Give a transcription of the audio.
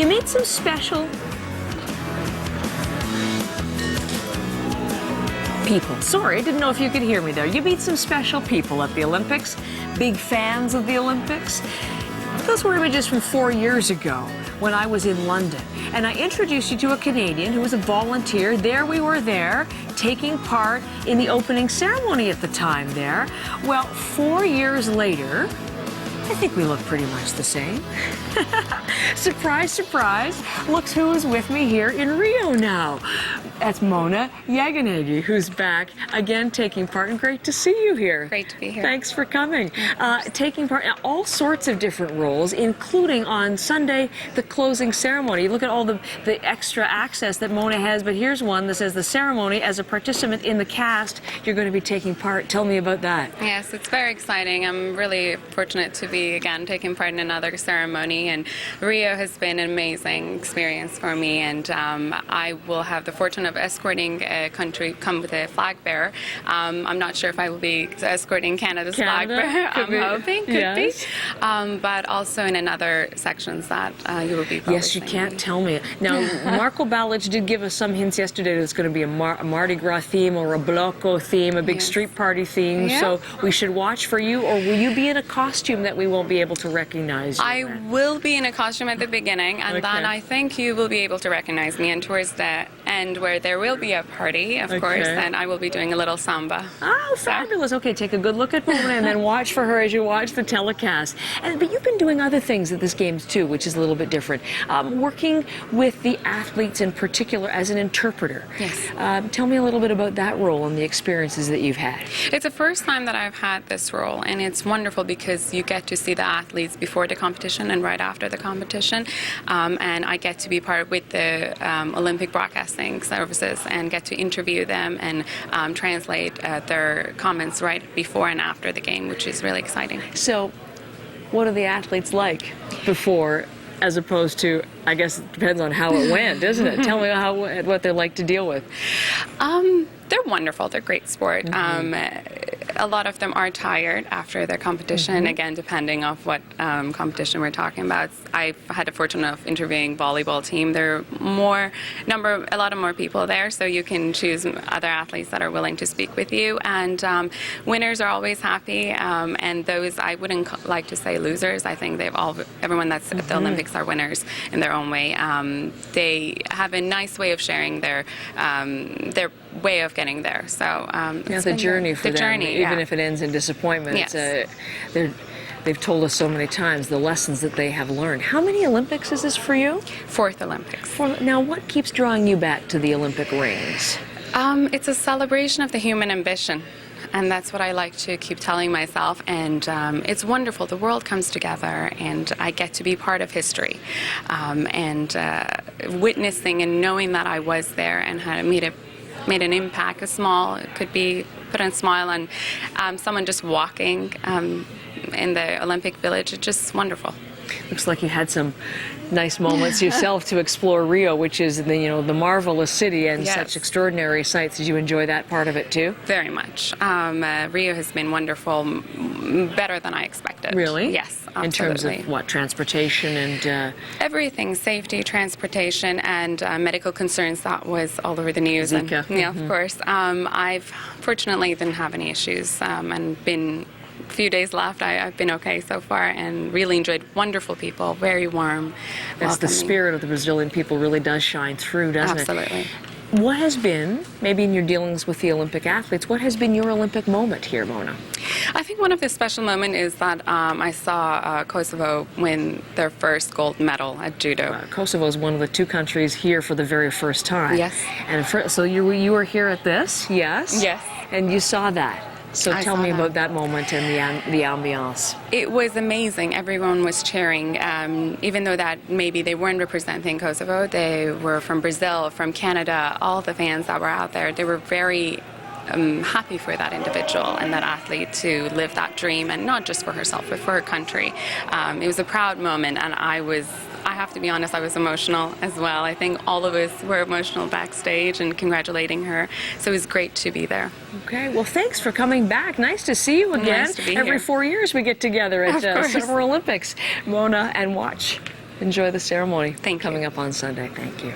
You meet some special people. Sorry, I didn't know if you could hear me there. You meet some special people at the Olympics, big fans of the Olympics. Those were images from 4 years ago when I was in London. And I introduced you to a Canadian who was a volunteer. There we were there, taking part in the opening ceremony at the time there. Well, 4 years later, I think we look pretty much the same. Surprise, surprise. Look who is with me here in Rio now. That's Mona Yeganegi, who's back again taking part, and great to see you here. Great to be here. Thanks for coming. Taking part in all sorts of different roles, including on Sunday, the closing ceremony. Look at all the extra access that Mona has, but here's one that says the ceremony. As a participant in the cast, you're going to be taking part. Tell me about that. Yes, it's very exciting. I'm really fortunate to be, again, taking part in another ceremony, and Rio has been an amazing experience for me, and I will have the fortune of escorting a country, come with a flag bearer. I'm not sure if I will be escorting Canada's flag bearer. I'm hoping, could be. But also in another sections that you will be publishing. Yes, you can't tell me. Now, Marco Balic did give us some hints yesterday that it's going to be a Mardi Gras theme or a Bloco theme, a big street party theme. Yeah. So we should watch for you, or will you be in a costume that we won't be able to recognize you? I will be in a costume at the beginning, and then I think you will be able to recognize me. And towards the end, where there will be a party, of course, then I will be doing a little samba. Oh, fabulous. Okay, take a good look at Mona and then watch for her as you watch the telecast. But you've been doing other things at this Games too, which is a little bit different. Working with the athletes in particular as an interpreter. Yes. Tell me a little bit about that role and the experiences that you've had. It's the first time that I've had this role, and it's wonderful because you get to see the athletes before the competition and right after the competition, and I get to be part with the Olympic broadcasting services and get to interview them and translate their comments right before and after the game, which is really exciting. So, what are the athletes like before, as opposed to, I guess it depends on how it went, isn't it? Tell me what they're like to deal with. They're wonderful. They're great sport. A lot of them are tired after their competition, again, depending on what competition we're talking about. I've had the fortune of interviewing volleyball team. There are a lot of more people there, so you can choose other athletes that are willing to speak with you. And winners are always happy, and those, I wouldn't like to say losers. I think everyone that's at the Olympics are winners in their own way. They have a nice way of sharing their way of getting there. So it's a journey for them, even if it ends in disappointment. Yes. They've told us so many times the lessons that they have learned. How many Olympics is this for you? 4th Olympics. Now, what keeps drawing you back to the Olympic rings? It's a celebration of the human ambition. And that's what I like to keep telling myself. And it's wonderful. The world comes together, and I get to be part of history. And witnessing and knowing that I was there and had made an impact, could be put a smile on someone just walking in the Olympic Village. It's just wonderful. Looks like you had some nice moments yourself to explore Rio, which is the marvelous city and such extraordinary sights. Did you enjoy that part of it too? Very much. Rio has been wonderful, better than I expected. Really? Yes, absolutely. In terms of what, transportation and everything, safety, transportation, and medical concerns. That was all over the news. Zika. And, of course. I've fortunately didn't have any issues, and been few days left. I've been okay so far and really enjoyed wonderful people, very warm. That's the spirit of the Brazilian people really does shine through, doesn't it? Absolutely. What has been, maybe in your dealings with the Olympic athletes, what has been your Olympic moment here, Mona? I think one of the special moments is that I saw Kosovo win their first gold medal at judo. Kosovo is one of the 2 countries here for the very first time. Yes. And so you were here at this, yes? Yes. And you saw that. So tell me about that moment and the ambiance. It was amazing. Everyone was cheering, even though that maybe they weren't representing Kosovo. They were from Brazil, from Canada. All the fans that were out there, they were very happy for that individual and that athlete to live that dream, and not just for herself, but for her country. It was a proud moment, and I have to be honest, I was emotional as well. I think all of us were emotional backstage and congratulating her. So it was great to be there. Okay, well, thanks for coming back. Nice to see you again. Nice to be Every here. 4 years we get together at Summer Olympics. Mona, and watch Enjoy the ceremony Thank you. coming up on Sunday. Thank you.